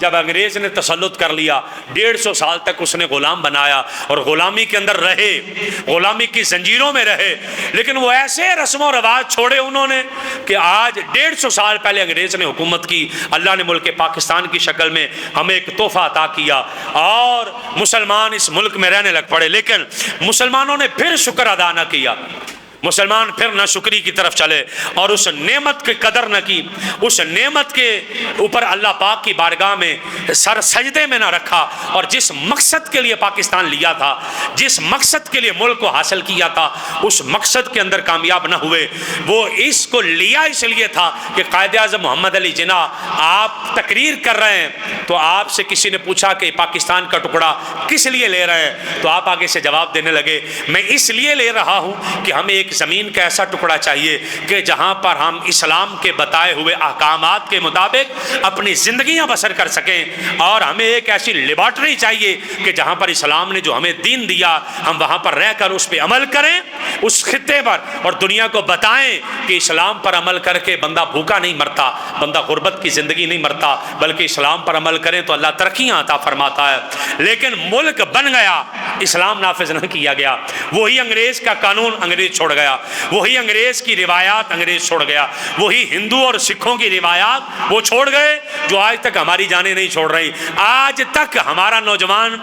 جب انگریز نے تسلط کر لیا 150 سال تک اس نے غلام بنایا اور غلامی کے اندر رہے، غلامی کی زنجیروں میں رہے، لیکن وہ ایسے رسم و رواج چھوڑے انہوں نے کہ آج 150 سال پہلے انگریز نے حکومت کی، اللہ نے ملک پاکستان کی شکل میں ہمیں ایک تحفہ عطا کیا اور مسلمان اس ملک میں رہنے لگ پڑے، لیکن مسلمانوں نے پھر شکر ادا نہ کیا، مسلمان پھر نہ شکری کی طرف چلے اور اس نعمت کی قدر نہ کی، اس نعمت کے اوپر اللہ پاک کی بارگاہ میں سر سجدے میں نہ رکھا، اور جس مقصد کے لیے پاکستان لیا تھا، جس مقصد کے لیے ملک کو حاصل کیا تھا، اس مقصد کے اندر کامیاب نہ ہوئے۔ وہ اس کو لیا اس لیے تھا کہ قائد اعظم محمد علی جناح آپ تقریر کر رہے ہیں تو آپ سے کسی نے پوچھا کہ پاکستان کا ٹکڑا کس لیے لے رہے ہیں، تو آپ آگے سے جواب دینے لگے میں اس لیے لے رہا ہوں کہ ہمیں ایک زمین کا ایسا ٹکڑا چاہیے کہ جہاں پر ہم اسلام کے بتائے ہوئے احکامات کے مطابق اپنی زندگیاں بسر کر سکیں، اور ہمیں ایک ایسی لیبارٹری چاہیے کہ جہاں پر اسلام نے جو ہمیں دین دیا ہم وہاں پر رہ کر اس پہ عمل کریں، اس خطے پر، اور دنیا کو بتائیں کہ اسلام پر عمل کر کے بندہ بھوکا نہیں مرتا، بندہ غربت کی زندگی نہیں مرتا، بلکہ اسلام پر عمل کریں تو اللہ ترقیاں عطا فرماتا ہے۔ لیکن ملک بن گیا، اسلام نافذ نہ کیا گیا، وہی انگریز کا قانون انگریز چھوڑ گیا، وہی انگریز کی روایات انگریز چھوڑ گیا، وہی ہندو اور سکھوں کی روایات وہ چھوڑ گئے جو آج تک ہماری جانیں نہیں چھوڑ رہی۔ آج تک ہمارا نوجوان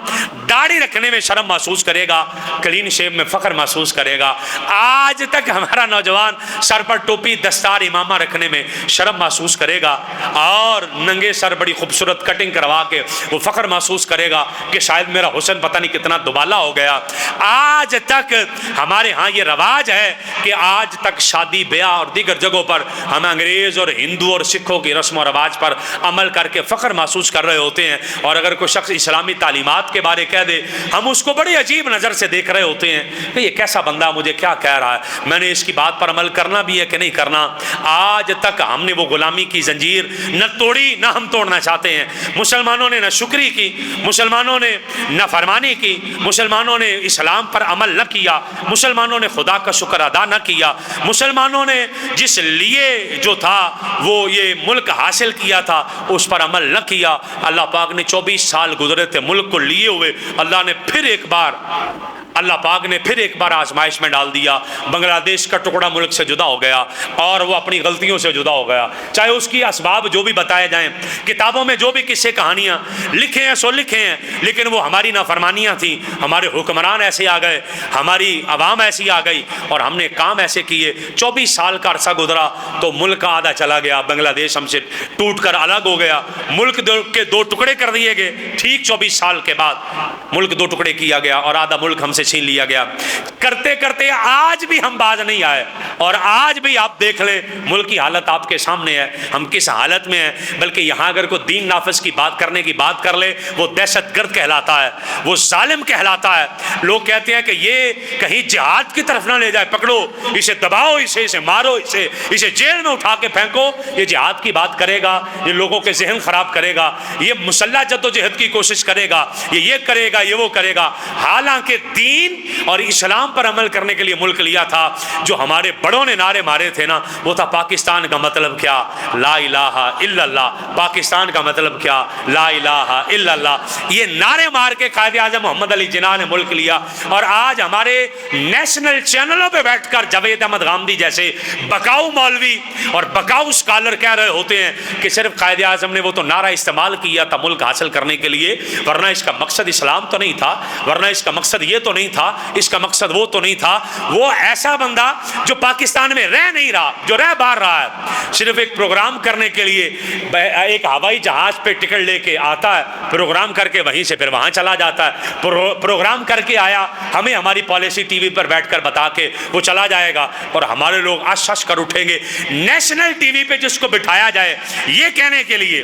داڑھی رکھنے میں شرم محسوس کرے گا، کلین شیو میں فخر محسوس کرے گا، آج تک ہمارا نوجوان سر پر ٹوپی دستار امامہ رکھنے میں شرم محسوس کرے گا، اور ننگے سر بڑی خوبصورت کٹنگ کروا کے وہ فخر محسوس کرے گا کہ شاید میرا حسن پتہ نہیں کتنا دوبالا ہو گیا۔ آج تک ہمارے ہاں یہ رواج ہے کہ آج تک شادی بیاہ اور دیگر جگہوں پر ہم انگریز اور ہندو اور سکھوں کی رسم و رواج پر عمل کر کے فخر محسوس کر رہے ہوتے ہیں، اور اگر کوئی شخص اسلامی تعلیمات کے بارے کہہ دے ہم اس کو بڑی عجیب نظر سے دیکھ رہے ہوتے ہیں کہ یہ کیسا بندہ مجھے کیا کہہ رہا ہے، میں نے اس کی بات پر عمل کرنا بھی ہے کہ نہیں کرنا۔ آج تک ہم نے وہ غلامی کی زنجیر نہ توڑی نہ ہم توڑنا چاہتے ہیں۔ مسلمانوں نے نہ شکری کی، مسلمانوں نے نہ فرمانی کی، مسلمانوں نے اسلام پر عمل نہ کیا، مسلمانوں نے خدا کا شکر ادا نہ کیا، مسلمانوں نے جس لیے جو تھا وہ یہ ملک حاصل کیا تھا اس پر عمل نہ کیا۔ اللہ پاک نے 24 سال گزرے تھے ملک کو لیے ہوئے، اللہ پاک نے پھر ایک بار آزمائش میں ڈال دیا۔ بنگلہ دیش کا ٹکڑا ملک سے جدا ہو گیا اور وہ اپنی غلطیوں سے جدا ہو گیا، چاہے اس کی اسباب جو بھی بتائے جائیں، کتابوں میں جو بھی قصے کہانیاں لکھے ہیں سو لکھے ہیں، لیکن وہ ہماری نافرمانیاں تھیں، ہمارے حکمران ایسے آ گئے، ہماری عوام ایسی آ گئی اور ہم نے کام ایسے کیے۔ 24 سال کا عرصہ گزرا تو ملک آدھا چلا گیا، بنگلہ دیش ہم سے ٹوٹ کر الگ ہو گیا، ملک کے 2 ٹکڑے کر دیے گئے، ٹھیک 24 سال کے بعد ملک 2 ٹکڑے کیا گیا اور آدھا ملک ہم سے چھین لیا گیا۔ کرتے کرتے آج بھی ہم باز نہیں آئے، اور آج بھی آپ دیکھ لیں ملک کی حالت آپ کے سامنے ہے، ہم کس حالت میں ہیں۔ بلکہ یہاں اگر کوئی دین نافذ کی بات کرنے کی بات کر لے وہ دہشت گرد کہلاتا ہے، وہ ظالم کہلاتا ہے۔ لوگ کہتے ہیں کہ یہ کہیں جہاد کی طرف نہ لے جائے، پکڑو اسے، دباؤ اسے مارو اسے جیل میں اٹھا کے پھینکو، یہ جہاد کی بات کرے گا، یہ لوگوں کے ذہن خراب کرے گا، یہ مسلح جدوجہد کی کوشش کرے گا، یہ کرے گا، یہ وہ کرے گا۔ حالانکہ دین اور اسلام پر عمل کرنے کے لیے ملک لیا تھا۔ جو ہمارے بڑوں نے نعرے مارے تھے نا، وہ تھا پاکستان کا مطلب کیا، لا الہ الا اللہ، پاکستان کا مطلب کیا، لا الہ الا اللہ۔ یہ نعرے مار کے قائد اعظم محمد علی جناح نے ملک لیا، اور آج ہمارے نیشنل چینلوں پہ بیٹھ کر جاوید احمد غامدی جیسے بکاؤ مولوی اور بکاؤ اسکالر کہہ رہے ہوتے ہیں کہ صرف قائد اعظم نے وہ تو نعرہ استعمال کیا تھا ملک حاصل کرنے کے لیے، ورنہ اس کا مقصد اسلام تو نہیں تھا، ورنہ اس کا مقصد یہ تو نہیں تھا، اس کا مقصد وہ تو نہیں تھا۔ وہ ایسا بندہ جو پاکستان میں رہ نہیں رہا، جو رہ باہر رہا ہے، صرف ایک پروگرام کرنے کے لیے ایک ہوائی جہاز پہ ٹکٹ لے کے آتا ہے، پروگرام کر کے وہیں سے پھر وہاں چلا جاتا ہے، پروگرام کر کے آیا، ہمیں ہماری پالیسی ٹی وی پر بیٹھ کر بتا کے وہ چلا جائے گا، اور ہمارے لوگ آش آش کر اٹھیں گے۔ نیشنل ٹی وی پہ جس کو بٹھایا جائے یہ کہنے کے لیے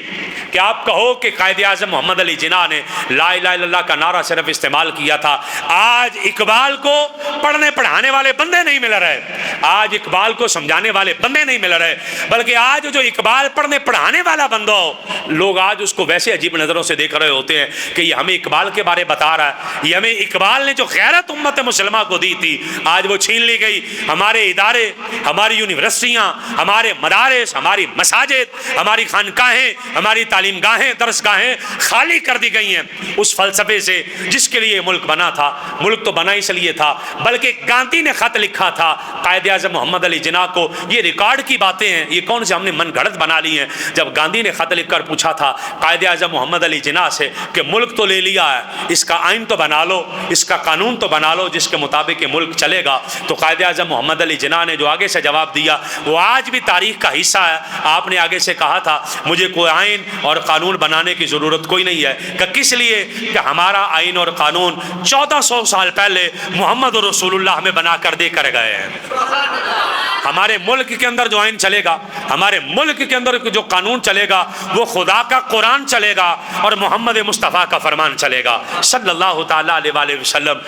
کہ آپ کہو کہ قائد اعظم محمد علی جناح نے لا الہ الا اللہ کا نعرہ صرف استعمال کیا تھا، آج آج اقبال کو پڑھنے پڑھانے والے بندے نہیں مل رہے، آج اقبال کو سمجھانے والے بندے نہیں مل رہے، بلکہ آج جو اقبال پڑھنے پڑھانے والا بندہ ہو، لوگ آج اس کو ویسے عجیب نظروں سے دیکھ رہے ہوتے ہیں کہ یہ ہمیں اقبال کے بارے بتا رہا ہے، یہ ہمیں اقبال نے جو غیرت امت مسلمہ کو دی تھی آج وہ چھین لی گئی۔ ہمارے ادارے، ہماری یونیورسٹیاں، ہمارے مدارس، ہماری مساجد، ہماری خانقاہیں، ہماری تعلیم گاہیں، درس گاہیں خالی کر دی گئی ہیں اس فلسفے سے جس کے لیے ملک بنا تھا۔ ملک تو بنا اس لیے تھا، بلکہ گاندھی نے خط لکھا تھا قائد اعظم محمد علی جناح کو، یہ ریکارڈ کی باتیں ہیں، یہ کون سے ہم نے من گھڑت بنا لی ہیں۔ جب گاندھی نے خط لکھ کر پوچھا تھا قائد اعظم محمد علی جناح سے کہ ملک تو لے لیا ہے، اس کا آئین تو بنا لو، اس کا قانون تو بنا لو جس کے مطابق یہ ملک چلے گا، تو قائد اعظم محمد علی جناح نے جو آگے سے جواب دیا وہ آج بھی تاریخ کا حصہ ہے۔ آپ نے آگے سے کہا تھا مجھے کوئی آئین اور قانون بنانے کی ضرورت کوئی نہیں ہے، کہ کس لیے کہ ہمارا آئین اور قانون 1400 سال پہلے محمد رسول اللہ ہمیں بنا کر دے کر گئے ہیں۔ ہمارے ملک کے اندر جو آئین چلے گا، ہمارے ملک کے اندر جو قانون چلے گا وہ خدا کا قرآن چلے گا اور محمد مصطفیٰ کا فرمان چلے گا صلی اللہ تعالیٰ علیہ وسلم۔